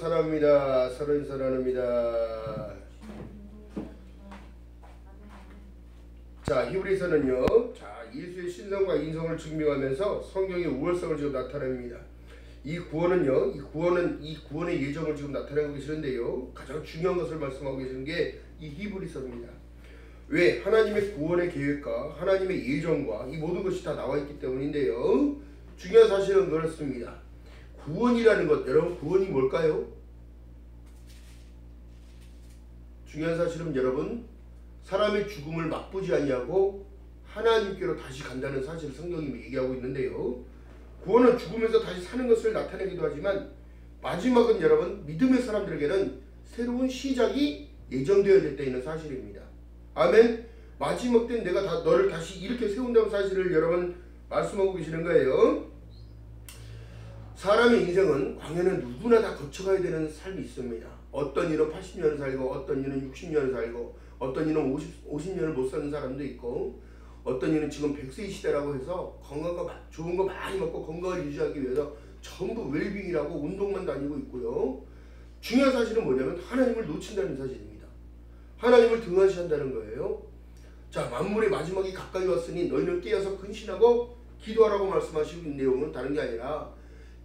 사랑합니다. 사랑합니다. 자, 히브리서는요. 자, 예수의 신성과 인성을 증명하면서 성경의 우월성을 지금 나타냅니다. 이 구원은요. 이 구원의 예정을 지금 나타내고 계시는데요. 가장 중요한 것을 말씀하고 계시는 게 이 히브리서입니다. 왜? 하나님의 구원의 계획과 하나님의 예정과 이 모든 것이 다 나와 있기 때문인데요. 중요한 사실은 그렇습니다. 구원이라는 것, 여러분 구원이 뭘까요? 중요한 사실은 여러분 사람의 죽음을 맛보지 아니하고 하나님께로 다시 간다는 사실을 성경이 얘기하고 있는데요. 구원은 죽으면서 다시 사는 것을 나타내기도 하지만 마지막은 여러분 믿음의 사람들에게는 새로운 시작이 예정되어야 있는 사실입니다. 아멘. 마지막 때는 내가 너를 다시 이렇게 세운다는 사실을 여러분 말씀하고 계시는 거예요. 사람의 인생은 광야는 누구나 다 거쳐가야 되는 삶이 있습니다. 어떤 이는 80년을 살고 어떤 이는 60년을 살고 어떤 이는 50년을 못 사는 사람도 있고 어떤 이는 지금 100세 시대라고 해서 건강과 좋은 거 많이 먹고 건강을 유지하기 위해서 전부 웰빙이라고 운동만 다니고 있고요. 중요한 사실은 뭐냐면 하나님을 놓친다는 사실입니다. 하나님을 등한시한다는 거예요. 자, 만물의 마지막이 가까이 왔으니 너희는 깨어서 근신하고 기도하라고 말씀하시고 있는 내용은 다른 게 아니라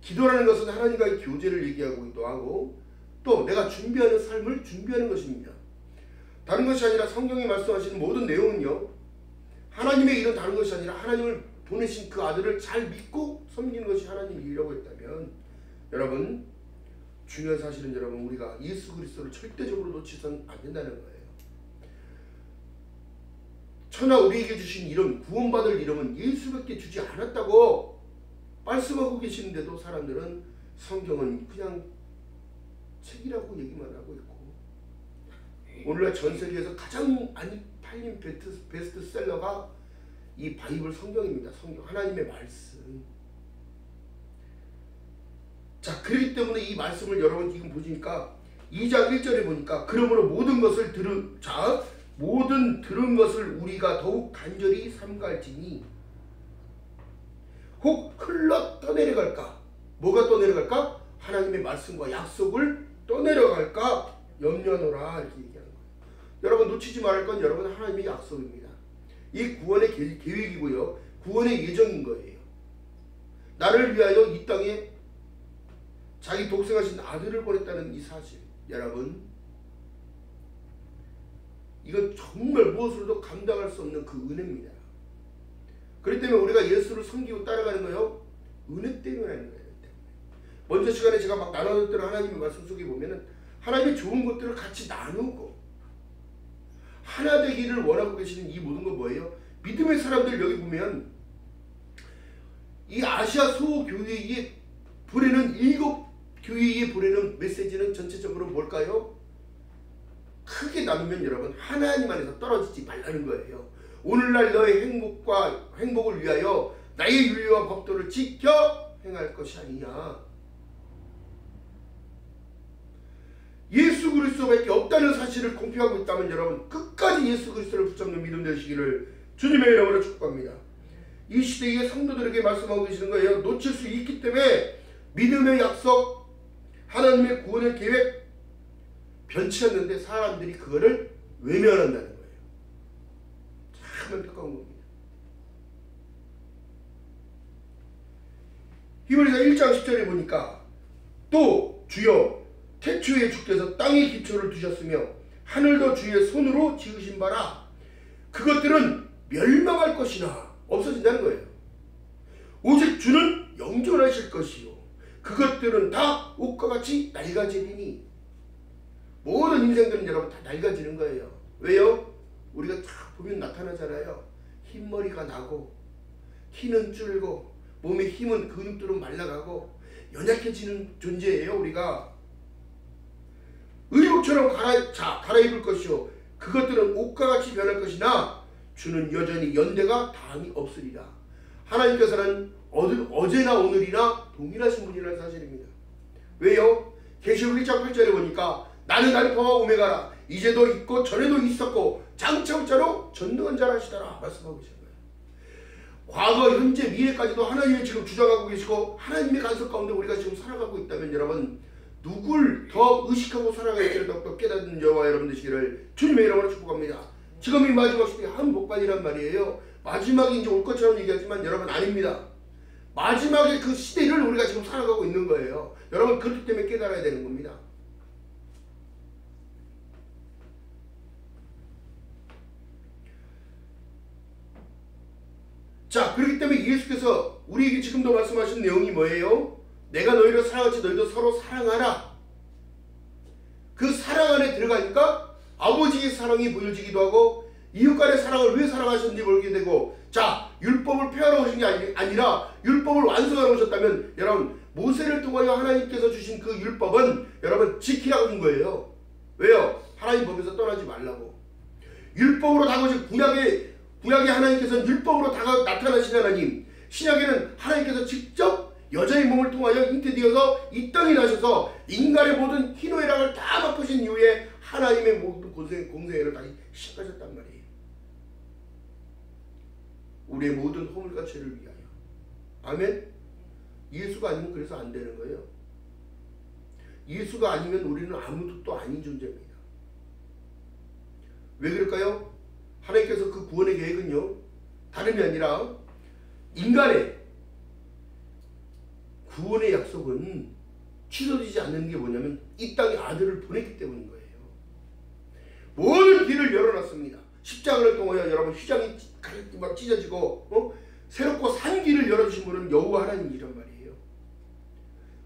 기도라는 것은 하나님과의 교제를 얘기하기도 하고 또 내가 준비하는 삶을 준비하는 것입니다. 다른 것이 아니라 성경이 말씀하시는 모든 내용은요. 하나님의 일은 다른 것이 아니라 하나님을 보내신 그 아들을 잘 믿고 섬기는 것이 하나님의 일이라고 했다면 여러분 중요한 사실은 여러분 우리가 예수 그리스도를 절대적으로 놓치선 안 된다는 거예요. 천하 우리에게 주신 이름, 구원받을 이름은 예수밖에 주지 않았다고 말씀하고 계시는데도 사람들은 성경은 그냥 책이라고 얘기만 하고 있고 오늘날 전 세계에서 가장 많이 팔린 베스트셀러가 이 바이블 성경입니다. 성경 하나님의 말씀. 자, 그렇기 때문에 이 말씀을 여러분 지금 보시니까 2장 1절에 보니까 그러므로 모든 들은 것을 우리가 더욱 간절히 삼갈지니 혹 흘러 떠내려갈까? 뭐가 떠내려갈까? 하나님의 말씀과 약속을 떠내려갈까? 염려하노라 이렇게 얘기하는 거예요. 여러분 놓치지 말을 건 여러분 하나님의 약속입니다. 이 구원의 계획이고요. 구원의 예정인 거예요. 나를 위하여 이 땅에 자기 독생하신 아들을 보냈다는 이 사실 여러분 이건 정말 무엇으로도 감당할 수 없는 그 은혜입니다. 그렇기 때문에 우리가 예수를 섬기고 따라가는 거요. 은혜 때문에 하는 거예요. 먼저 시간에 제가 막 나눠줬던 하나님의 말씀 속에 보면은 하나님의 좋은 것들을 같이 나누고 하나 되기를 원하고 계시는 이 모든 거 뭐예요? 믿음의 사람들 여기 보면 이 아시아 소교회에 보내는 7교회에 보내는 메시지는 전체적으로 뭘까요? 크게 나누면 여러분 하나님 안에서 떨어지지 말라는 거예요. 오늘날 너의 행복을 위하여 나의 윤리와 법도를 지켜 행할 것이 아니냐. 예수 그리스도밖에 없다는 사실을 공표하고 있다면 여러분 끝까지 예수 그리스도를 붙잡는 믿음 되시기를 주님의 이름으로 축복합니다. 이 시대의 성도들에게 말씀하고 계시는 거예요. 놓칠 수 있기 때문에 믿음의 약속 하나님의 구원의 계획 변치 않는데 사람들이 그거를 외면한다는 거예요. 참 안타까운 겁니다. 히브리서 1장 10절에 보니까 또 주여 태초에 주께서 땅의 기초를 두셨으며 하늘도 주의 손으로 지으신 바라 그것들은 멸망할 것이나 없어진다는 거예요. 오직 주는 영존하실 것이요 그것들은 다 옷과 같이 낡아지리니 모든 인생들은 여러분 다 낡아지는 거예요. 왜요? 우리가 딱 보면 나타나잖아요. 흰머리가 나고 키는 줄고 몸의 힘은 근육들은 말라가고 연약해지는 존재예요. 우리가 의복처럼 갈아입을 것이요 그것들은 옷과 같이 변할 것이나 주는 여전히 연대가 다함이 없으리라. 하나님께서는 어제나 오늘이나 동일하신 분이라는 사실입니다. 왜요? 계시록 1장 8절에 보니까 나는 알파와 오메가라 이제도 있고 전에도 있었고 장차 올 자로 전능한 자라 하시더라 말씀하고 계신 거예요. 과거, 현재, 미래까지도 하나님이 지금 주장하고 계시고 하나님의 간섭 가운데 우리가 지금 살아가고 있다면 여러분 누굴 더 의식하고 살아갈지를 더욱더 깨닫는 저와 여러분 되시기를 주님의 이름으로 축복합니다. 지금이 마지막 시대의 한 복반이란 말이에요. 마지막이 이제 올 것처럼 얘기하지만 여러분 아닙니다. 마지막의 그 시대를 우리가 지금 살아가고 있는 거예요. 여러분 그렇기 때문에 깨달아야 되는 겁니다. 자, 그렇기 때문에 예수께서 우리에게 지금도 말씀하신 내용이 뭐예요? 내가 너희를 사랑하지 너희도 서로 사랑하라. 그 사랑 안에 들어가니까 아버지의 사랑이 보여지기도 하고 이웃간의 사랑을 왜 사랑하셨는지 모르게 되고, 자, 율법을 폐하러 오신 게 아니라 율법을 완성하러 오셨다면 여러분 모세를 통하여 하나님께서 주신 그 율법은 여러분 지키라고 한 거예요. 왜요? 하나님 법에서 떠나지 말라고. 율법으로 다가오신 구약의 하나님께서는 율법으로 나타나신 하나님, 신약에는 하나님께서 직접 여자의 몸을 통하여 잉태되어서 이 땅에 나셔서 인간의 모든 희노애락을 다 맛보신 이후에 하나님의 모든 공생애를 다시 시작하셨단 말이에요. 우리의 모든 허물과 죄를 위하여. 아멘. 예수가 아니면 그래서 안 되는 거예요. 예수가 아니면 우리는 아무도 또 아닌 존재입니다. 왜 그럴까요? 하나님께서 그 구원의 계획은요, 다름이 아니라 인간의 구원의 약속은 취소되지 않는 게 뭐냐면 이 땅에 아들을 보냈기 때문인 거예요. 모든 길을 열어놨습니다. 십자가를 통하여 여러분 휘장이 막 찢어지고 새롭고 산 길을 열어주신 분은 여호와 하나님이란 말이에요.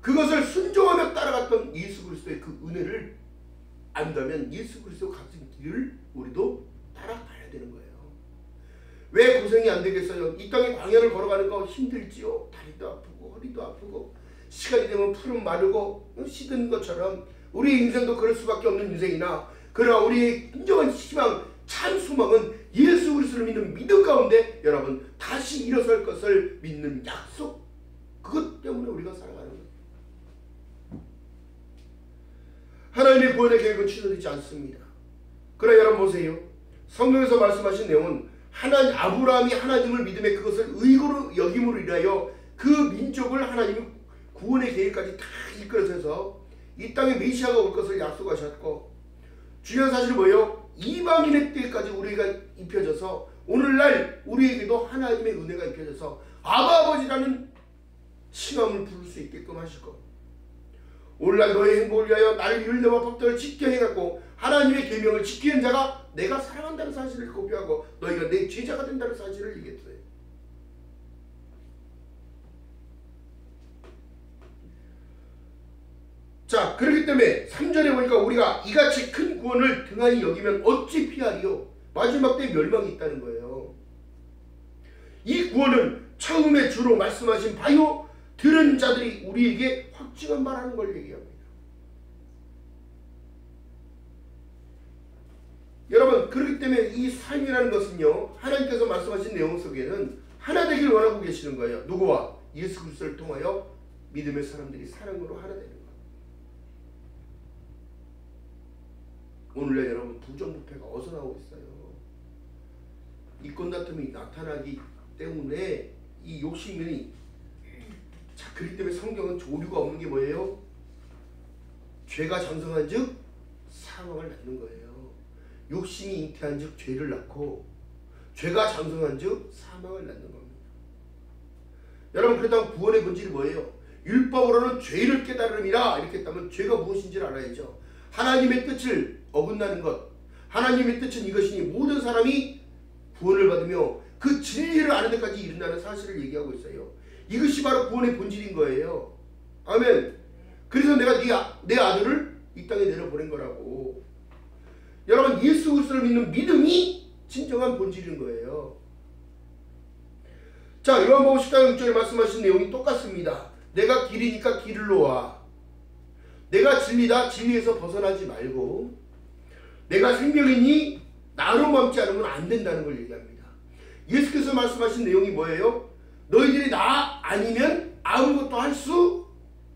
그것을 순종하며 따라갔던 예수 그리스도의 그 은혜를 안다면 예수 그리스도 같은 길을 우리도 따라가야 되는 거예요. 왜 고생이 안 되겠어요? 이 땅에 광야를 걸어가는 거 힘들지요. 다리도 아프고 허리도 아프고 시간이 되면 풀은 마르고 시든 것처럼 우리 인생도 그럴 수밖에 없는 인생이나, 그러나 우리의 진정한 희망, 참 소망은 예수 그리스도를 믿는 믿음 가운데 여러분 다시 일어설 것을 믿는 약속, 그것 때문에 우리가 살아가는 거예요. 하나님의 구원의 계획은 취소되지 않습니다. 그러나 여러분 보세요. 성경에서 말씀하신 내용은 아브라함이 하나님을 믿음에 그것을 의고로 여김으로 인하여 그 민족을 하나님이 구원의 계획까지 다 이끌어서 이 땅에 메시아가 올 것을 약속하셨고, 중요한 사실은 뭐예요? 이방인의 때까지 우리가 입혀져서 오늘날 우리에게도 하나님의 은혜가 입혀져서 아바 아버지라는 칭함을 부를 수 있게끔 하실 것. 오늘날 너의 행복을 위하여 나를 율례와 법도를 지켜 행하고 하나님의 계명을 지키는 자가 내가 사랑한다는 사실을 고백하고 너희가 내 제자가 된다는 사실을 얘기했어요. 자, 그렇기 때문에 3절에 보니까 우리가 이같이 큰 구원을 등한히 여기면 어찌 피하리요? 마지막 때 멸망이 있다는 거예요. 이 구원은 처음에 주로 말씀하신 바요 들은 자들이 우리에게 확증한 말하는 걸 얘기합니다. 여러분, 그렇기 때문에 이 삶이라는 것은요, 하나님께서 말씀하신 내용 속에는 하나 되길 원하고 계시는 거예요. 누구와? 예수 그리스도를 통하여 믿음의 사람들이 사랑으로 하나 되는 것. 오늘날 여러분 부정부패가 어디서 나오고 있어요? 이권다툼이 나타나기 때문에 이 욕심이, 자, 그렇기 때문에 성경은 조류가 없는 게 뭐예요? 죄가 장성한 즉 사망을 낳는 거예요. 욕심이 잉태한 즉 죄를 낳고 죄가 장성한 즉 사망을 낳는 겁니다. 여러분, 그렇다면 구원의 본질이 뭐예요? 율법으로는 죄를 깨달음이라 이렇게 했다면 죄가 무엇인지를 알아야죠. 하나님의 뜻을 어긋나는 것, 하나님의 뜻은 이것이니 모든 사람이 구원을 받으며 그 진리를 아는 데까지 이른다는 사실을 얘기하고 있어요. 이것이 바로 구원의 본질인 거예요. 아멘. 그래서 내가 내 아들을 이 땅에 내려보낸 거라고. 여러분, 예수 그리스도를 믿는 믿음이 진정한 본질인 거예요. 자, 요한복음 14장 6절에 말씀하신 내용이 똑같습니다. 내가 길이니까 길로 와. 내가 진리다, 진리에서 벗어나지 말고. 내가 생명이니 나로 맘지 않으면 안 된다는 걸 얘기합니다. 예수께서 말씀하신 내용이 뭐예요? 너희들이 나 아니면 아무것도 할 수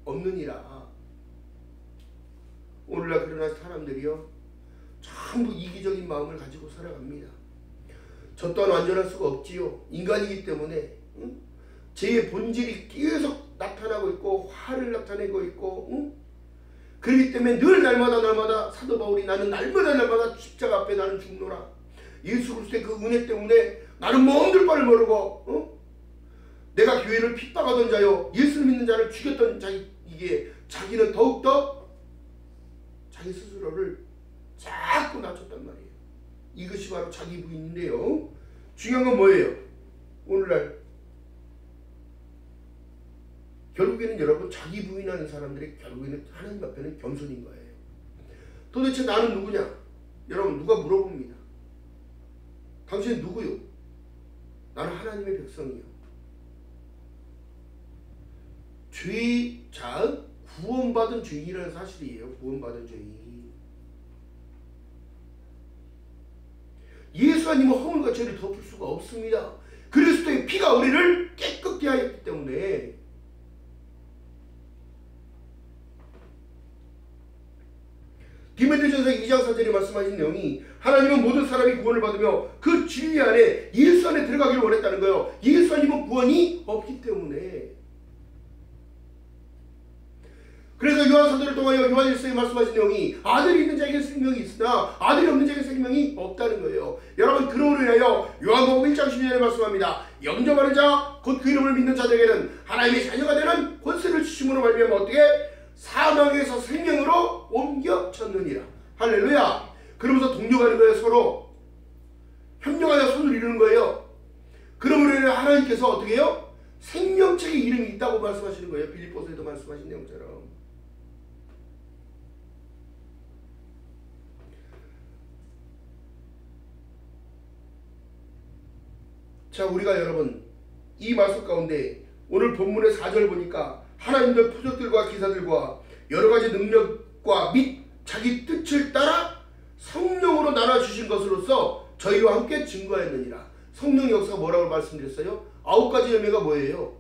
없느니라. 오늘날 그러나 사람들이요, 전부 이기적인 마음을 가지고 살아갑니다. 저 또한 완전할 수가 없지요. 인간이기 때문에 죄의 본질이 계속 나타나고 있고 화를 나타내고 있고 그렇기 때문에 늘 날마다 사도 바울이 나는 날마다 십자가 앞에 나는 죽노라. 예수 그리스도의 그 은혜 때문에 나는 멍들 바를 모르고 내가 교회를 핍박하던 자요 예수를 믿는 자를 죽였던 자기는 더욱더 자기 스스로를 자꾸 낮췄단 말이에요. 이것이 바로 자기 부인인데요. 중요한 건 뭐예요? 오늘날 결국에는 여러분 자기 부인하는 사람들이 결국에는 하나님 앞에는 겸손인 거예요. 도대체 나는 누구냐? 여러분 누가 물어봅니다. 당신은 누구요? 나는 하나님의 백성이요. 죄자 구원받은 죄인이라는 사실이에요. 구원받은 죄인. 예수 아니면 허물과 죄를 덮을 수가 없습니다. 그리스도의 피가 우리를 깨끗게 하였기 때문에 디모데전서 2장 4절에 말씀하신 내용이 하나님은 모든 사람이 구원을 받으며 그 진리 안에 예수 안에 들어가기를 원했다는 거예요. 예수 아니면 구원이 없기 때문에. 그래서 요한사도를 통하여 요한일서에 말씀하신 내용이 아들이 있는 자에게 생명이 있으나 아들이 없는 자에게 생명이 없다는 거예요. 여러분 그러므로 인하여 요한복음 1장 12절에 말씀합니다. 영접하는 자 곧 그 이름을 믿는 자들에게는 하나님의 자녀가 되는 권세를 주심으로 말미암아 어떻게 사망에서 생명으로 옮겨졌느니라. 할렐루야. 그러면서 동력하는 거예요. 서로 협력하여 손을 이루는 거예요. 그러므로 인해 하나님께서 어떻게 해요? 생명책의 이름이 있다고 말씀하시는 거예요. 빌립보서에도 말씀하신 내용처럼. 자, 우리가 여러분 이 말씀 가운데 오늘 본문의 4절 보니까 하나님들 표적들과 기사들과 여러가지 능력과 및 자기 뜻을 따라 성령으로 나눠주신 것으로서 저희와 함께 증거하였느니라. 성령 역사가 뭐라고 말씀드렸어요? 9가지 열매가 뭐예요?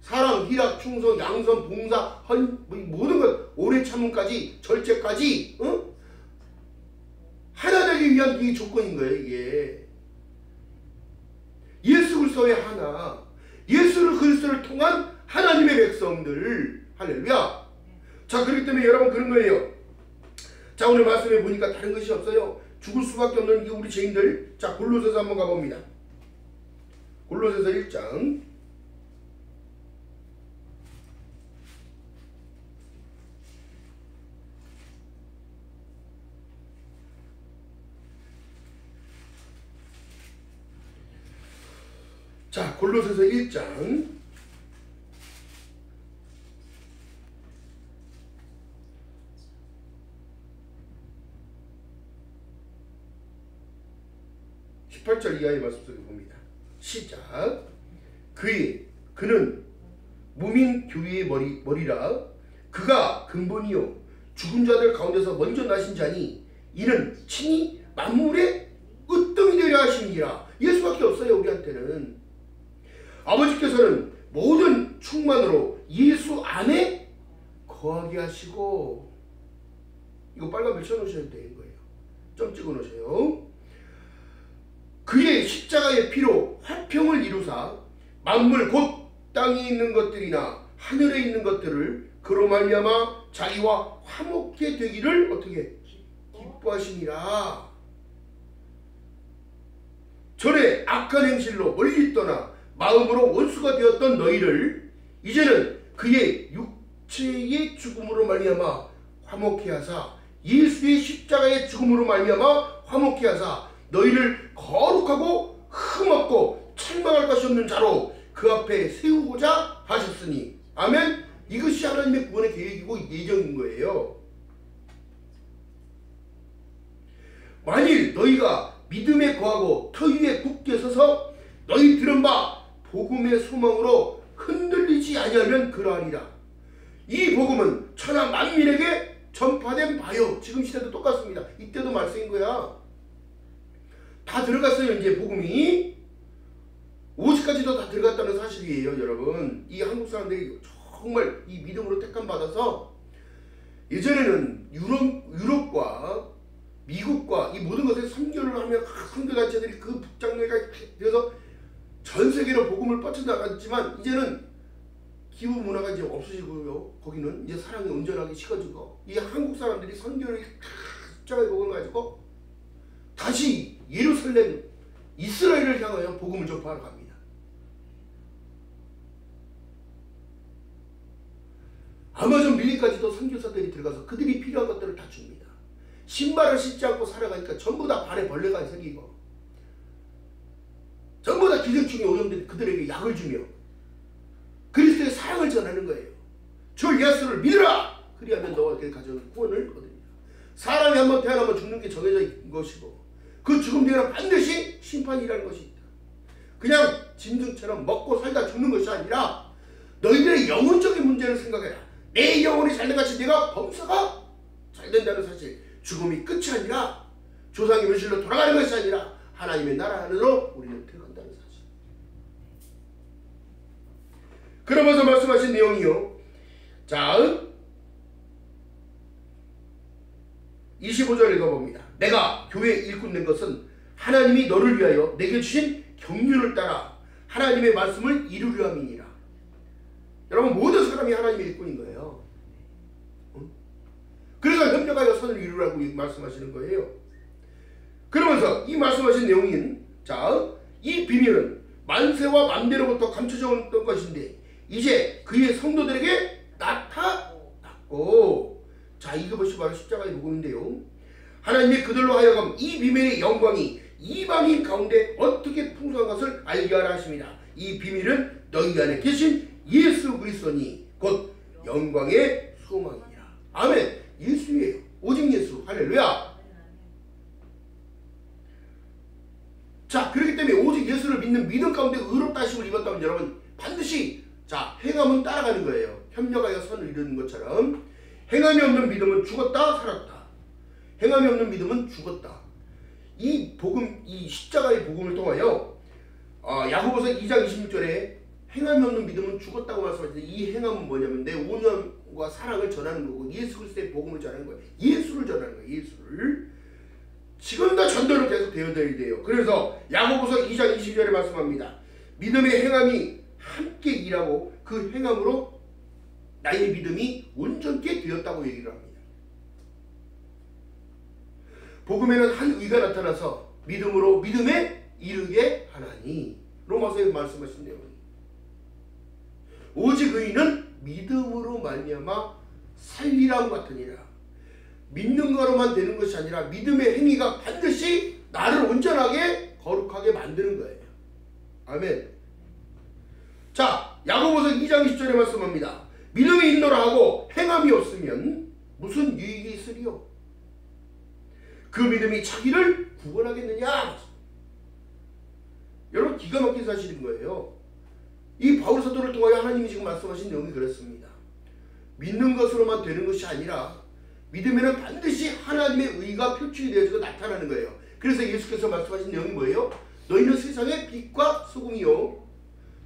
사랑, 희락, 충성, 양선, 봉사, 모든 것, 오래 참음까지, 절제까지 하나 되기 위한 이 조건인 거예요. 이게 예수 그리스도의 하나, 예수 그리스도를 통한 하나님의 백성들. 할렐루야. 자, 그렇기 때문에 여러분 그런 거예요. 자, 오늘 말씀해 보니까 다른 것이 없어요. 죽을 수밖에 없는 우리 죄인들. 자, 골로새서 한번 가봅니다. 골로새서 1장 1장 18절 이하의 말씀 속에 봅니다. 시작. 그는 무민 교회의 머리라. 그가 근본이요 죽은 자들 가운데서 먼저 나신 자니 이는 친히 만물의 으뜸이 되려 하심이라. 예수밖에 없어요. 우리한테는. 아버지께서는 모든 충만으로 예수 안에 거하게 하시고, 이거 빨간 별 쳐놓으셔야 되는 거예요. 점 찍어 놓으세요. 그의 십자가의 피로 화평을 이루사 만물 곧 땅에 있는 것들이나 하늘에 있는 것들을 그로 말미암아 자기와 화목게 되기를 어떻게 기뻐하시니라. 전에 악한 행실로 멀리 떠나 마음으로 원수가 되었던 너희를 이제는 그의 육체의 죽음으로 말미암아 화목케 하사 예수의 십자가의 죽음으로 말미암아 화목케 하사 너희를 거룩하고 흠없고 책망할 것이 없는 자로 그 앞에 세우고자 하셨으니. 아멘. 이것이 하나님의 구원의 계획이고 예정인 거예요. 만일 너희가 믿음에 거하고 터 위에 굳게 서서 너희 들은 바 복음의 소망으로 흔들리지 아니하면 그러하리라. 이 복음은 천하 만민에게 전파된 바요. 지금 시대도 똑같습니다. 이때도 말씀인 거야. 다 들어갔어요. 이제 복음이 50까지도 다 들어갔다는 사실이에요. 여러분, 이 한국 사람들이 정말 이 믿음으로 택함 받아서 예전에는 유럽과 미국과 이 모든 것에 선교를 하며 선교단체들이 그 북장로가 되어서 전 세계로 복음을 뻗쳐나갔지만 이제는 기후 문화가 이제 없어지고요. 거기는 이제 사랑이 온전하게 식어지고 이 한국 사람들이 선교를 십자가의 복음을 가지고 다시 예루살렘 이스라엘을 향하여 복음을 전파하러 갑니다. 아마존 밀리까지도 선교사들이 들어가서 그들이 필요한 것들을 다 줍니다. 신발을 신지 않고 살아가니까 전부 다 발에 벌레가 생기고 전부 다 기생충이 오염된 그들에게 약을 주며 그리스도의 사랑을 전하는 거예요. 주 예수를 믿으라! 그리하면 너와 그 가정은 구원을 얻으리라. 사람이 한번 태어나면 죽는 게 정해져 있는 것이고 그 죽음 뒤에는 반드시 심판이라는 것이 있다. 그냥 짐승처럼 먹고 살다 죽는 것이 아니라 너희들의 영혼적인 문제를 생각해라. 내 영혼이 잘된 같이 네가 범사가 잘된다는 사실. 죽음이 끝이 아니라 조상의 문실로 돌아가는 것이 아니라 하나님의 나라 안으로 우리는 들어간다는 사실. 그러면서 말씀하신 내용이요. 자, 25절 읽어봅니다. 내가 교회에 일꾼 낸 것은 하나님이 너를 위하여 내게 주신 경륜을 따라 하나님의 말씀을 이루려 함이니라. 여러분 모든 사람이 하나님의 일꾼인 거예요. 그래서 협력하여 선을 이루라고 말씀하시는 거예요. 그러면서 이 말씀하신 내용인 자, 이 비밀은 만세와 만대로부터 감춰져 있던 것인데 이제 그의 성도들에게 나타났고, 자 이것이 바로 십자가의 복음인데요. 하나님이 그들로 하여금 이 비밀의 영광이 이방인 가운데 어떻게 풍성한 것을 알게 하라 하십니다. 이 비밀은 너희 안에 계신 예수 그리스도니 곧 영광의 소망이라. 아멘. 예수예요. 오직 예수. 할렐루야. 자, 그렇기 때문에 오직 예수를 믿는 믿음 가운데 의롭다 하심을 입었다면 여러분 반드시 자 행함은 따라가는 거예요. 협력하여 선을 이루는 것처럼 행함이 없는 믿음은 죽었다 살았다. 행함이 없는 믿음은 죽었다. 이 복음, 이 십자가의 복음을 통하여 야고보서 2장 26절에 행함이 없는 믿음은 죽었다고 말씀하시는데 이 행함은 뭐냐면 내 온유함과 사랑을 전하는 거고 예수 그리스도의 복음을 전하는 거예요. 예수를 전하는 거예요. 예수를. 지금도 전도는 계속 되어져야 돼요. 그래서 야고보서 2장 20절에 말씀합니다. 믿음의 행함이 함께 일하고 그 행함으로 나의 믿음이 온전케 되었다고 얘기를 합니다. 복음에는 한 의가 나타나서 믿음으로 믿음에 이르게 하나니 로마서에 말씀하신 내용. 오직 의인은 믿음으로 말미암아 살리라고 같으니라. 믿는 거로만 되는 것이 아니라 믿음의 행위가 반드시 나를 온전하게 거룩하게 만드는 거예요. 아멘. 자, 야고보서 2장 20절에 말씀합니다. 믿음이 있노라 하고 행함이 없으면 무슨 유익이 있으리요? 그 믿음이 자기를 구원하겠느냐? 여러분 기가 막힌 사실인 거예요. 이 바울 사도를 통하여 하나님이 지금 말씀하신 내용이 그렇습니다. 믿는 것으로만 되는 것이 아니라 믿음에는 반드시 하나님의 의가 표출이 되어지고 나타나는 거예요. 그래서 예수께서 말씀하신 내용이 뭐예요? 너희는 세상의 빛과 소금이요.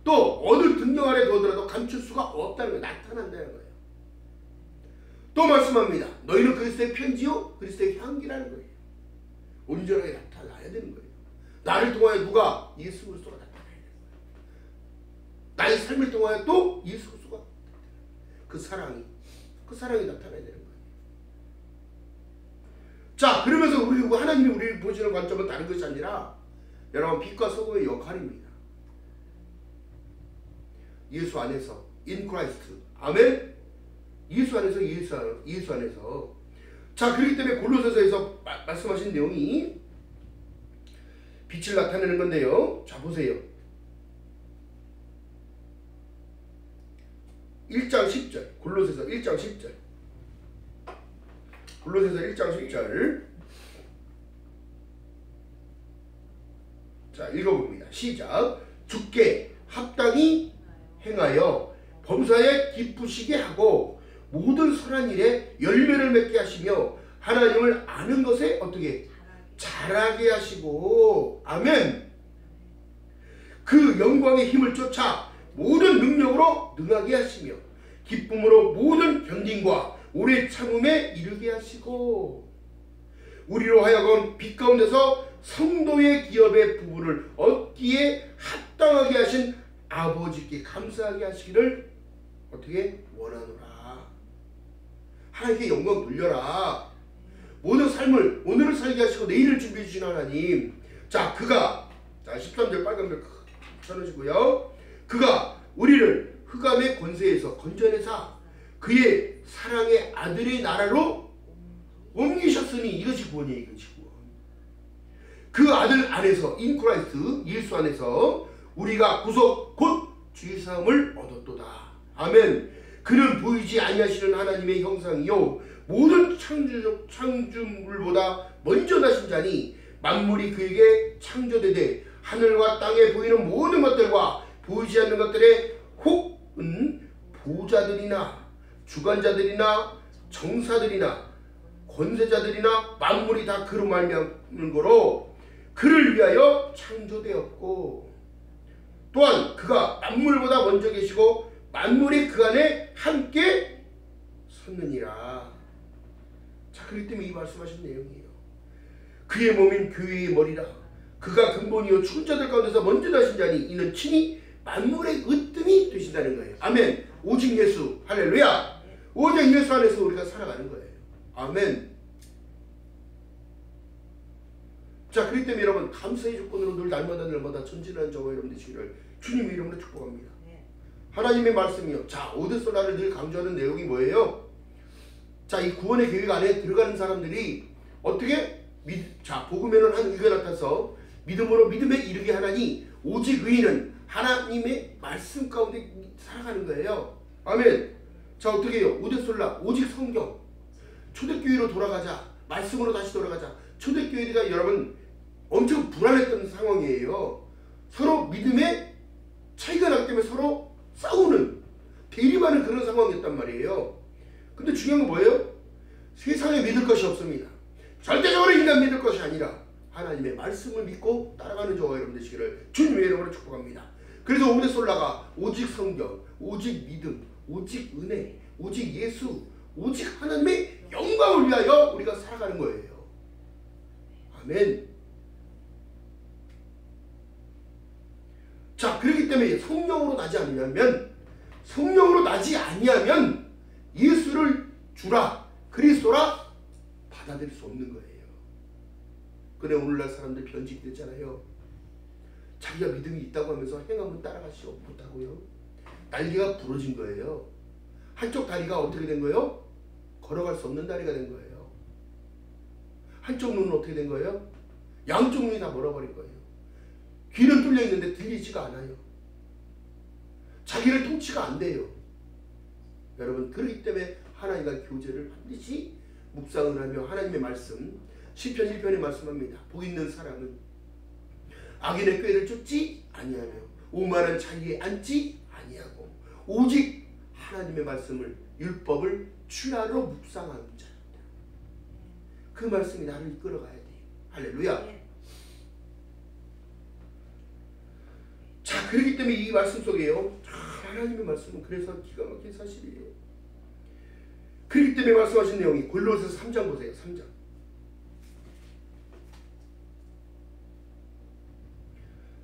또 어느 등경 아래 두어더라도 감출 수가 없다는 거예요. 나타난다는 거예요. 또 말씀합니다. 너희는 그리스도의 편지요 그리스도의 향기라는 거예요. 온전하게 나타나야 되는 거예요. 나를 통하여 누가? 예수 그리스도가 나타나야 되는 거예요. 나의 삶을 통하여 또 예수 그리스도가 그 사랑이 나타나야 되는 거예요. 자, 그러면서 하나님이 우리를 보시는 관점은 다른 것이 아니라 여러분 빛과 소금의 역할입니다. 예수 안에서 in Christ. 아멘. 예수 안에서 예수 안에서. 자, 그렇기 때문에 골로새서에서 말씀하신 내용이 빛을 나타내는 건데요. 자, 보세요. 1장 10절. 골로새서 1장 10절. 골로새서 1장 10절. 자, 읽어봅니다. 시작. 주께 합당히 행하여 범사에 기쁘시게 하고 모든 선한 일에 열매를 맺게 하시며 하나님을 아는 것에 어떻게 잘하게 하시고 아멘. 그 영광의 힘을 쫓아 모든 능력으로 능하게 하시며 기쁨으로 모든 견딘과 오래 참음에 이르게 하시고 우리로 하여금 빛 가운데서 성도의 기업의 부분을 얻기에 합당하게 하신 아버지께 감사하게 하시기를 어떻게 원하노라. 하나님께 영광 돌려라. 모든 삶을 오늘을 살게 하시고 내일을 준비해 주신 하나님. 자, 그가, 자 13절 빨간별 쳐놓으시고요. 그가 우리를 흑암의 권세에서 건져내사 그의 사랑의 아들의 나라로 옮기셨으니 이것이 구원이에요. 이것이 구원. 그 아들 안에서 인 크라이스트 예수 안에서 우리가 구속 곧 주의 사함을 얻었도다. 아멘. 그는 보이지 아니하시는 하나님의 형상이요 모든 창조물보다 먼저 나신 자니 만물이 그에게 창조되되 하늘과 땅에 보이는 모든 것들과 보이지 않는 것들의 혹은 보좌들이나 주관자들이나 정사들이나 권세자들이나 만물이 다 그로 말미암은 거로 그를 위하여 창조되었고 또한 그가 만물보다 먼저 계시고 만물이 그 안에 함께 섰느니라. 자, 그렇기 때문에 이 말씀하신 내용이에요. 그의 몸인 교회의 머리라. 그가 근본이요 죽은 자들 가운데서 먼저 나신 자니 이는 친히 만물의 으뜸이 되신다는 거예요. 아멘. 오직 예수. 할렐루야. 오직 예수 안에서 우리가 살아가는 거예요. 아멘. 자, 그렇기 때문에 여러분 감사의 조건으로 늘 날마다 전진하는 저와 여러분 되시기를 주님의 이름으로 축복합니다. 하나님의 말씀이요. 자, 오데솔라를 늘 강조하는 내용이 뭐예요? 자, 이 구원의 계획 안에 들어가는 사람들이 어떻게 자, 복음에는 한 의가 나타서 믿음으로 믿음에 이르게 하나니 오직 의인은 하나님의 말씀 가운데 살아가는 거예요. 아멘. 자, 어떻게 해요? 오데솔라 오직 성경. 초대교회로 돌아가자. 말씀으로 다시 돌아가자. 초대교회가 여러분 엄청 불안했던 상황이에요. 서로 믿음에 차이가 나기 때문에 서로 싸우는 대립하는 그런 상황이었단 말이에요. 근데 중요한 건 뭐예요? 세상에 믿을 것이 없습니다. 절대적으로 인간 믿을 것이 아니라 하나님의 말씀을 믿고 따라가는 저와 여러분 되시기를 주님의 이름으로 축복합니다. 그래서 오데솔라가 오직 성경, 오직 믿음, 오직 은혜, 오직 예수, 오직 하나님의 영광을 위하여 우리가 살아가는 거예요. 아멘. 자, 그렇기 때문에 성령으로 나지 아니하면 예수를 주라 그리스도라 받아들일 수 없는 거예요. 근데 오늘날 사람들 변질이 됐잖아요. 자기가 믿음이 있다고 하면서 행함은 따라가지 못하고요. 날개가 부러진 거예요. 한쪽 다리가 어떻게 된 거예요? 걸어갈 수 없는 다리가 된 거예요. 한쪽 눈은 어떻게 된 거예요? 양쪽 눈이 다 멀어버린 거예요. 귀는 뚫려 있는데 들리지가 않아요. 자기를 통치가 안 돼요. 여러분, 그렇기 때문에 하나님과 교제를 반드시 묵상을 하며 하나님의 말씀 시편 1편에 말씀합니다. 복 있는 사람은 악인의 꾀를 쫓지 아니하며 오만한 자리에 앉지 아니하고 오직 하나님의 말씀을 율법을 주야로 묵상하는 자입니다. 그 말씀이 나를 이끌어가야 돼요. 할렐루야. 자, 그렇기 때문에 이 말씀 속에요. 하나님의 말씀은 그래서 기가 막힌 사실이에요. 그렇기 때문에 말씀하신 내용이 골로새서 3장 보세요. 3장.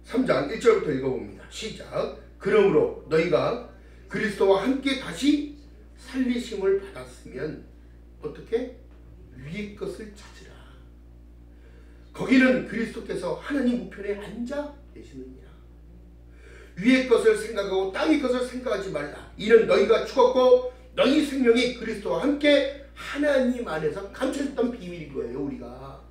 3장 1절부터 읽어봅니다. 시작. 그러므로 너희가 그리스도와 함께 다시 살리심을 받았으면 어떻게? 위의 것을 찾으라. 거기는 그리스도께서 하나님 우편에 앉아 계시느니라. 위의 것을 생각하고 땅의 것을 생각하지 말라. 이는 너희가 죽었고 너희 생명이 그리스도와 함께 하나님 안에서 감춰졌던 비밀인 거예요. 우리가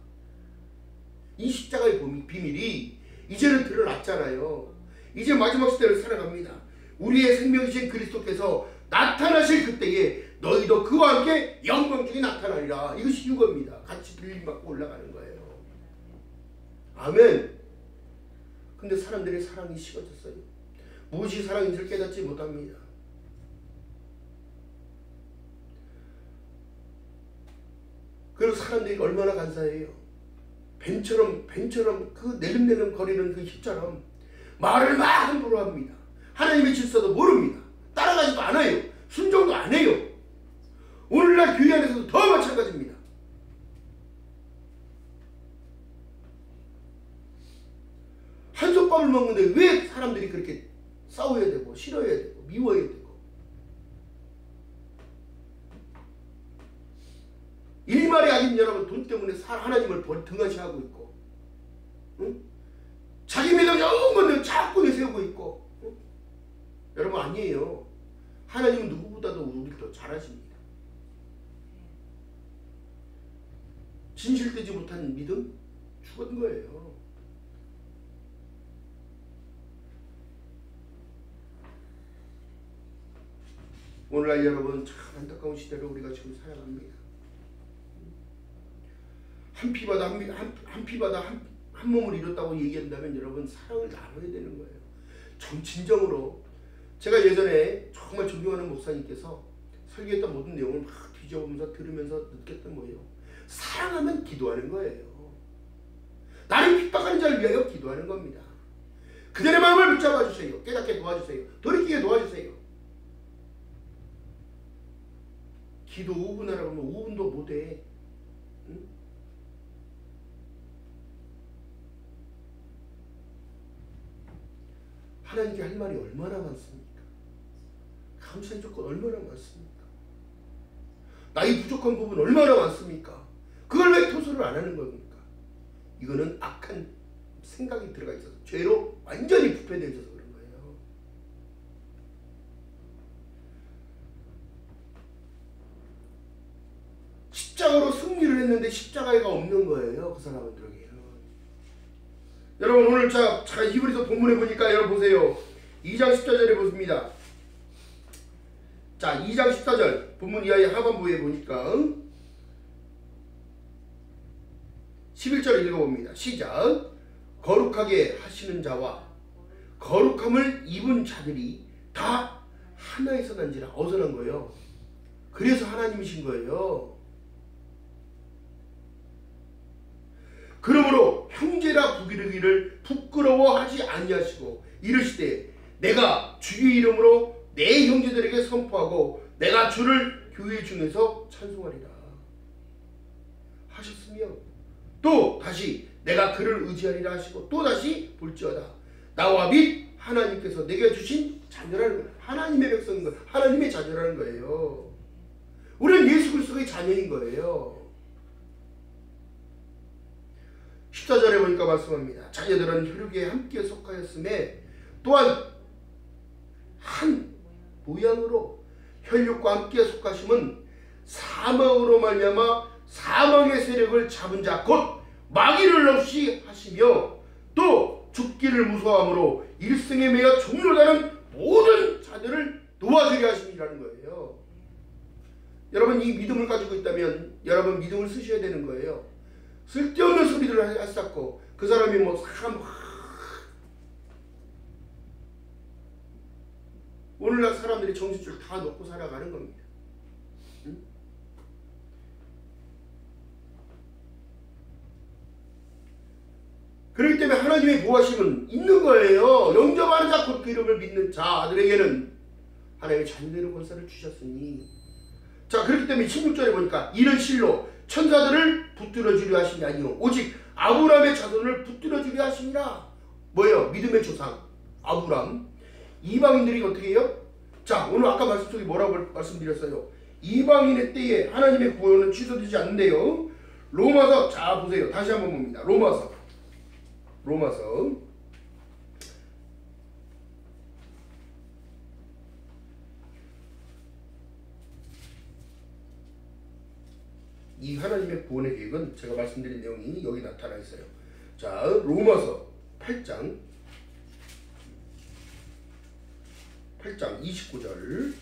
이 십자가의 비밀이 이제는 드러났잖아요. 이제 마지막 시대를 살아갑니다. 우리의 생명이신 그리스도께서 나타나실 그때에 너희도 그와 함께 영광 중에 나타나리라. 이것이 유거입니다. 같이 빌림받고 올라가는 거예요. 아멘. 근데 사람들의 사랑이 식어졌어요. 무엇이 사랑인지를 깨닫지 못합니다. 그리고 사람들이 얼마나 간사해요. 뱀처럼 그 내름내름 거리는 그 힙처럼 말을 막 함부로 합니다. 하나님의 질서도 모릅니다. 따라가지도 않아요. 순종도 안 해요. 오늘날 교회 안에서도 더 마찬가지입니다. 한솥밥을 먹는데 왜 사람들이 그렇게 싸워야 되고 싫어야 되고 미워야 되고. 일말의 악인 여러분 돈 때문에 하나님을 등한시하고 있고, 응? 자기 믿음 좋은 건데 자꾸 내세우고 있고, 응? 여러분 아니에요. 하나님은 누구보다도 우리를 더 잘하십니다. 진실되지 못한 믿음 죽은 거예요. 오늘날 여러분 참 안타까운 시대를 우리가 지금 살아갑니다. 한 피바다 한 피바다 한 몸을 이뤘다고 얘기한다면 여러분 사랑을 나눠야 되는 거예요. 좀 진정으로 제가 예전에 정말 존경하는 목사님께서 설교했던 모든 내용을 막 뒤져보면서 들으면서 느꼈던 거예요. 사랑하면 기도하는 거예요. 나를 핍박하는 자를 위하여 기도하는 겁니다. 그들의 마음을 붙잡아 주세요. 깨닫게 도와주세요. 돌이키게 도와주세요. 기도 5분 하라고 하면 5분도 못해. 응? 하나님께 할 말이 얼마나 많습니까? 감사의 조건 얼마나 많습니까? 나의 부족한 부분 얼마나 많습니까? 그걸 왜 토설을 안 하는 겁니까? 이거는 악한 생각이 들어가 있어서 죄로 완전히 부패되어 있어서 그런 거예요. 십자가로 승리를 했는데 십자가가 없는 거예요. 그 사람들에게는. 여러분 오늘 자 히브리서 본문에 보니까 여러분 보세요. 2장 14절에 보십니다. 자 2장 14절 본문 이하의 하반부에 보니까 11절 읽어봅니다. 시작. 거룩하게 하시는 자와 거룩함을 입은 자들이 다 하나에서 난지라. 어디서 난 거예요? 그래서 하나님이신 거예요. 그러므로 형제라 부기르기를 부끄러워하지 아니하시고 이르시되 내가 주의 이름으로 내 형제들에게 선포하고 내가 주를 교회 중에서 찬송하리라 하셨으며 또 다시 내가 그를 의지하리라 하시고 또 다시 볼지어다 나와 및 하나님께서 내게 주신 자녀라는 거예요. 하나님의 백성인 거예요. 하나님의 자녀라는 거예요. 우리는 예수 그리스도의 자녀인 거예요. 14절에 보니까 말씀합니다. 자녀들은 혈육에 함께 속하였음에 또한 한 모양으로 혈육과 함께 속하심은 사망으로 말미암아 사망의 세력을 잡은 자 곧 마귀를 없이 하시며 또 죽기를 무서워함으로 일생에 매여 종로다는 모든 자들을 도와주게 하심이라는 거예요. 여러분 이 믿음을 가지고 있다면 여러분 믿음을 쓰셔야 되는 거예요. 쓸데없는 소리들을 하셨고 그 사람이 뭐 사람 오늘날 사람들이 정신줄 다 놓고 살아가는 겁니다. 응? 그렇기 때문에 하나님의 보호하심은 있는 거예요. 영접하는 자 곧 그 이름을 믿는 자들에게는 하나님의 자녀되는 권세를 주셨으니 자 그렇기 때문에 16절에 보니까 이는 실로 천사들을 붙들어 주려 하심이 아니요 오직 아브라함의 자손을 붙들어 주려 하심이라. 뭐예요? 믿음의 조상 아브라함. 이방인들이 어떻게 해요? 자 오늘 아까 말씀 속에 뭐라고 말씀드렸어요? 이방인의 때에 하나님의 구원은 취소되지 않는데요. 로마서 자 보세요. 다시 한번 봅니다. 로마서 이 하나님의 구원의 계획은 제가 말씀드린 내용이 여기 나타나 있어요. 자 로마서 8장 29절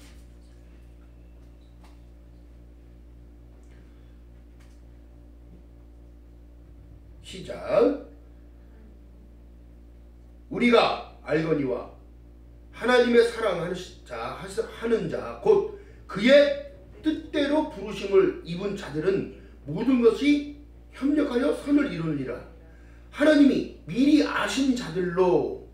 시작. 우리가 알거니와 하나님의 사랑하는 자 곧 그의 뜻대로 부르심을 입은 자들은 모든 것이 협력하여 선을 이루느니라. 하나님이 미리 아신 자들로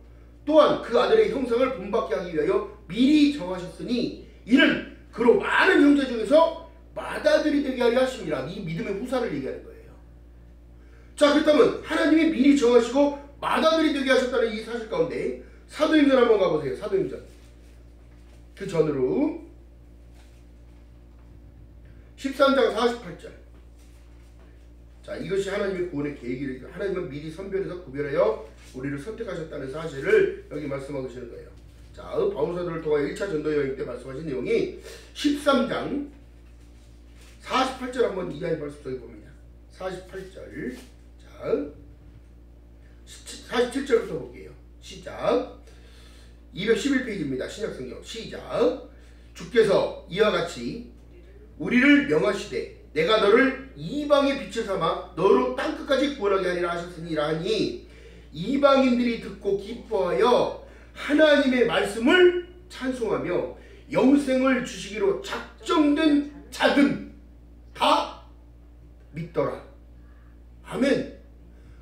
또한 그 아들의 형상을 본받게 하기 위하여 미리 정하셨으니 이는 그로 많은 형제 중에서 맏아들이 되게 하려 하심이라. 이 믿음의 후사를 얘기하는 거예요. 자 그렇다면 하나님이 미리 정하시고 맏아들이 되게 하셨다는 이 사실 가운데 사도행전 한번 가보세요. 사도행전 그 전으로 13장 48절 자, 이것이 하나님의 구원의 계획이에요. 하나님은 미리 선별해서 구별하여 우리를 선택하셨다는 사실을 여기 말씀하고 계시는 거예요. 자, 바울사도를 통하여 1차 전도 여행 때 말씀하신 내용이 13장 48절 한번 이하의 말씀 속에 봅니다. 48절. 자, 47절부터 볼게요. 시작. 211페이지입니다. 신약성경. 시작. 주께서 이와 같이 우리를 명하시되 내가 너를 이방의 빛을 삼아 너로 땅끝까지 구원하게 하리라 하셨으니라 하니 이방인들이 듣고 기뻐하여 하나님의 말씀을 찬송하며 영생을 주시기로 작정된 자든 다 믿더라. 아멘.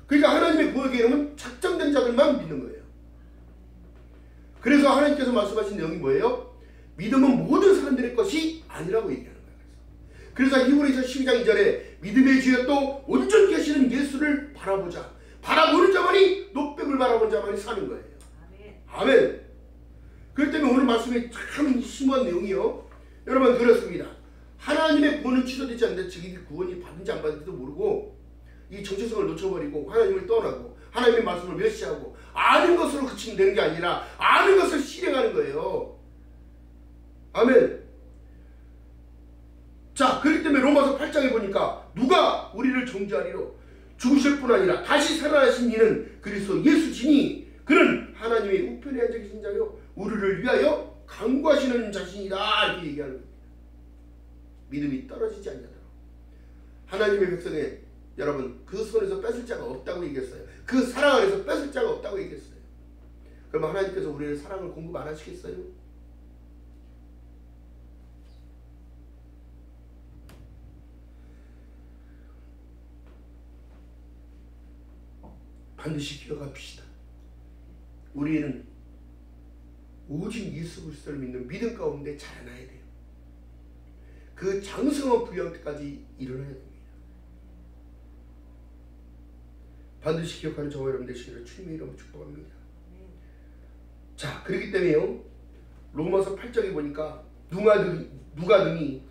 그러니까 하나님의 구원 계획은 작정된 자들만 믿는 거예요. 그래서 하나님께서 말씀하신 내용이 뭐예요? 믿음은 모든 사람들의 것이 아니라고 얘기하는 거예요. 그래서 히브리서 12장 2절에 믿음의 주여 또 온전히 하시는 예수를 바라보자. 바라보는 자만이 노뱀을 바라본 자만이 사는 거예요. 아멘. 그렇기 때문에 오늘 말씀이 참 심오한 내용이요. 여러분 그렇습니다. 하나님의 구원은 취소되지 않는데 자기 구원이 받은지 안 받은지도 모르고 이 정체성을 놓쳐버리고 하나님을 떠나고 하나님의 말씀을 멸시하고 아는 것으로 그치면 되는 게 아니라 아는 것을 실행하는 거예요. 아멘. 자, 그렇기 때문에 로마서 8장에 보니까 누가 우리를 정죄하리로 죽으실 뿐 아니라 다시 살아나신 이는 그리스도 예수시니 그는 하나님의 우편에 앉아 계신 자요 우리를 위하여 간구하시는 자신이다 이렇게 얘기하는 겁니다. 믿음이 떨어지지 않냐더라. 하나님의 백성에 여러분 그 손에서 뺏을 자가 없다고 얘기했어요. 그 사랑 안에서 뺏을 자가 없다고 얘기했어요. 그럼 하나님께서 우리를 사랑을 공급 안 하시겠어요? 반드시 기억합시다. 우리는 오직 예수 그리스도를 믿는 믿음 가운데 자라나야 돼요. 그 장성한 부양 때까지 일어나야 됩니다. 반드시 기억하는 저와 여러분 되시기를 주님의 이름으로 축복합니다. 자, 그렇기 때문에요. 로마서 8장에 보니까 누가 능히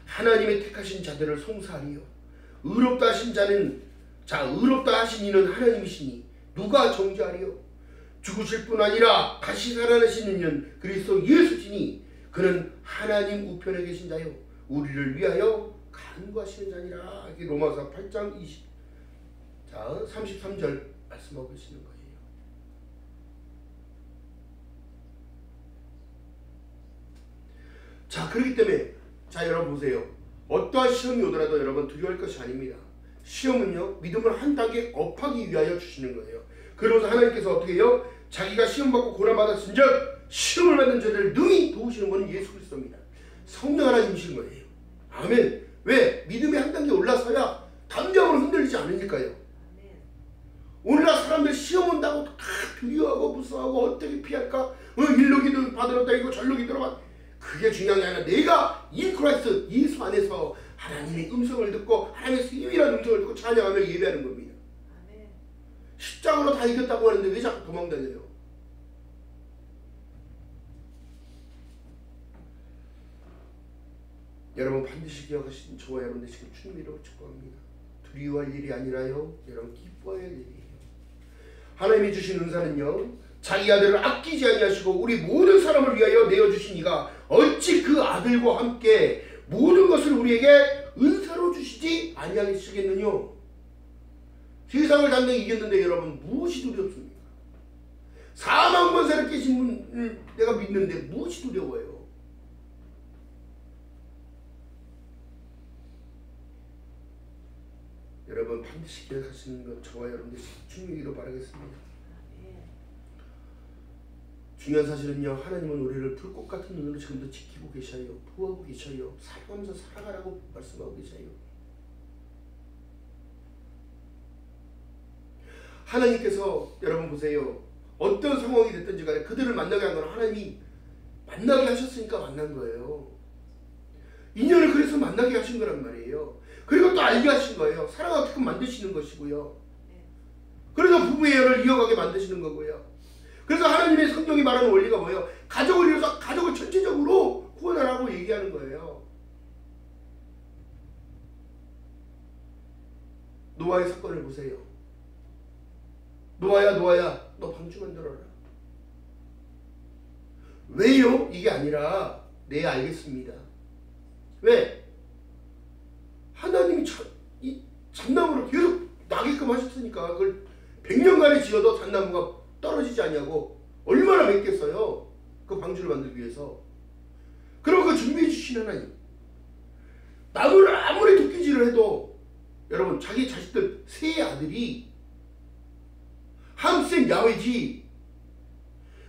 하나님의 택하신 자들을 송사하리요. 의롭다 하신 자는 의롭다 하신 이는 하나님이시니 누가 정죄하리요. 죽으실 뿐 아니라 다시 살아나시는 이는 그리스도 예수시니 그는 하나님 우편에 계신 자요 우리를 위하여 간구하시는 자니라. 이게 로마서 8장 33절 말씀하고 계시는 거예요. 자, 그렇기 때문에 자 여러분 보세요. 어떠한 시험이 오더라도 여러분 두려워할 것이 아닙니다. 시험은요 믿음을 한 단계 업하기 위하여 주시는 거예요. 그러면서 하나님께서 어떻게 해요? 자기가 시험받고 고난받았은즉 시험을 받는 자들을 능히 도우시는 분은 예수 그리스도입니다. 성령 하나님이신 거예요. 아멘. 왜? 믿음이 한 단계 올라서야 담력으로 흔들리지 않으니까요. 오늘날 사람들 시험 온다고 다 두려워하고 무서워하고 어떻게 피할까? 일로 기도 받으러 다니고 절로 기도로 받. 그게 중요한 게 아니라 내가 인 크라이스트 예수 안에서 하나님의 음성을 듣고 하나님의 유일한 음성을 듣고 찬양하며 예배하는 겁니다. 십자가로 다 이겼다고 하는데 왜 자꾸 도망다녀요? 여러분 반드시 기억하신 저와 여러분 되시길 주님 이름으로 축복합니다. 두려워할 일이 아니라요 여러분 기뻐해야 할 일이에요. 하나님이 주신 은사는요 자기 아들을 아끼지 아니하시고 우리 모든 사람을 위하여 내어주신 이가 어찌 그 아들과 함께 모든 것을 우리에게 은사로 주시지 아니하시겠느냐. 세상을 단단히 이겼는데 여러분 무엇이 두렵습니까? 4만 권세를 깨신 분을 내가 믿는데 무엇이 두려워요? 여러분 반드시 기억하시는 것 저와 여러분들 주님이기로 바라겠습니다. 중요한 사실은요 하나님은 우리를 불꽃 같은 눈으로 지금도 지키고 계셔요. 보호하고 계셔요. 사랑하면서 살아가라고 말씀하고 계셔요. 하나님께서 여러분 보세요. 어떤 상황이 됐든지 간에 그들을 만나게 한 건 하나님이 만나게 하셨으니까 만난 거예요. 인연을 그래서 만나게 하신 거란 말이에요. 그리고 또 알게 하신 거예요. 사랑하게끔 만드시는 것이고요. 그래서 부부의 연을 이어가게 만드시는 거고요. 그래서 하나님의 성경이 말하는 원리가 뭐예요? 가족을 이뤄서 가족을 전체적으로 구원하라고 얘기하는 거예요. 노아의 사건을 보세요. 노아야 너 방주 만들어라. 왜요? 이게 아니라 네 알겠습니다. 왜? 하나님이 이 잣나무를 계속 나게끔 하셨으니까 그걸 100년간에 지어도 잣나무가 떨어지지 않냐고 얼마나 맺겠어요. 그 방주를 만들기 위해서. 그럼 그거 준비해 주신 하나님. 나무를 아무리 도끼질을 해도 여러분 자기 자식들 세 아들이 함쌤 야외지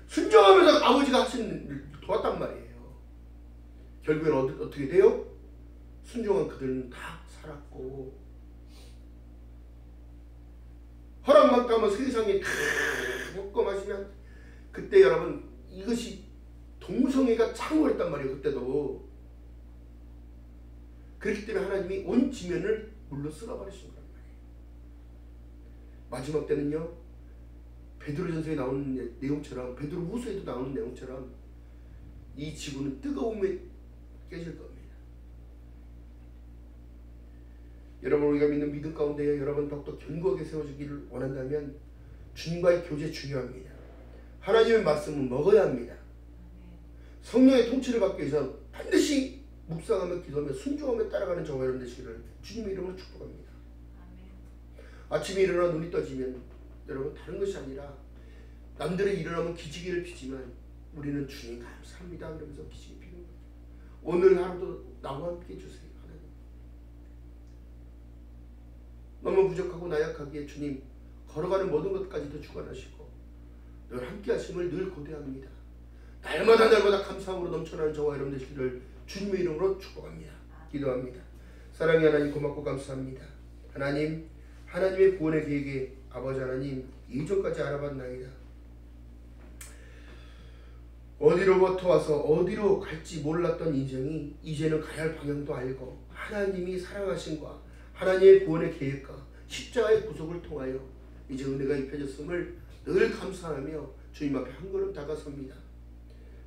순종하면서 아버지가 하신 일을 도왔단 말이에요. 결국엔 어떻게 돼요? 순종한 그들은 다 살았고 허락만 따면 세상에 먹고 마시면 그때 여러분 이것이 동성애가 창궐했단 말이에요. 그때도. 그렇기 때문에 하나님이 온 지면을 물로 쓸어버리신 거란 말이에요. 마지막 때는요. 베드로전서에 나오는 내용처럼 베드로후서에도 나오는 내용처럼 이 지구는 뜨거움에 깨질 겁니다. 여러분 우리가 믿는 믿음 가운데 여러분 더욱더 견고하게 세워지기를 원한다면 주님과의 교제 중요합니다. 하나님의 말씀은 먹어야 합니다. 성령의 통치를 받기 위해서 반드시 묵상하며 기도하며 순종하며 따라가는 저와 여러분 되시기를 주님의 이름으로 축복합니다. 아침에 일어나 눈이 떠지면 여러분 다른 것이 아니라 남들이 일어나면 기지개를 피지만 우리는 주님 감사합니다 그러면서 기지개 피는 거죠. 오늘 하루도 나와 함께 해주세요. 하나님. 너무 부족하고 나약하기에 주님 걸어가는 모든 것까지도 주관하시고 늘 함께 하심을 늘 고대합니다. 날마다 감사함으로 넘쳐나는 저와 여러분 되시기를 주님의 이름으로 축복합니다. 기도합니다. 사랑의 하나님 고맙고 감사합니다. 하나님 하나님의 구원의 계획에 아버지 하나님 이전까지 알아봤나이다. 어디로부터 와서 어디로 갈지 몰랐던 인생이 이제는 가야 할 방향도 알고 하나님이 사랑하심과 하나님의 구원의 계획과 십자가의 구속을 통하여 이제 은혜가 입혀졌음을 늘 감사하며 주님 앞에 한 걸음 다가섭니다.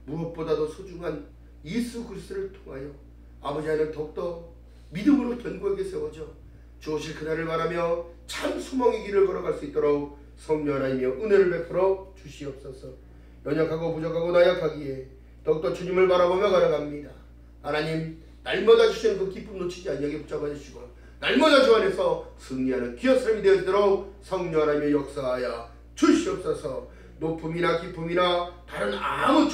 무엇보다도 소중한 예수 그리스도를 통하여 아버지 하나님 더욱더 믿음으로 견고하게 세워져 주오실 그날을 바라며 참 소망의 길을 걸어갈 수 있도록 성령 하나님이여 은혜를 베풀어 주시옵소서. 연약하고 부족하고 나약하기에 더욱더 주님을 바라보며 걸어갑니다. 하나님 날마다 주시는 그 기쁨 놓치지 않게 붙잡아 주시고 날마다 주 안에서 승리하는 귀한 삶이 되어지도록 성령 하나님의 역사하여 주시옵소서. 높음이나 기쁨이나 다른 아무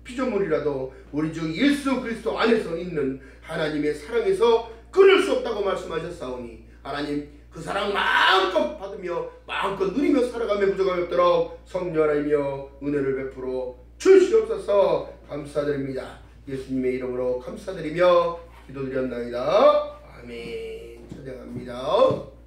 피조물이라도 우리 주 예수 그리스도 안에서 있는 하나님의 사랑에서 끊을 수 없다고 말씀하셨사오니 하나님 그 사랑 마음껏 받으며 마음껏 누리며 살아가며 부족함이 없도록 성령 하나님이여 은혜를 베풀어 주시옵소서. 감사드립니다. 예수님의 이름으로 감사드리며 기도드렸나이다. 아멘. 찬양합니다.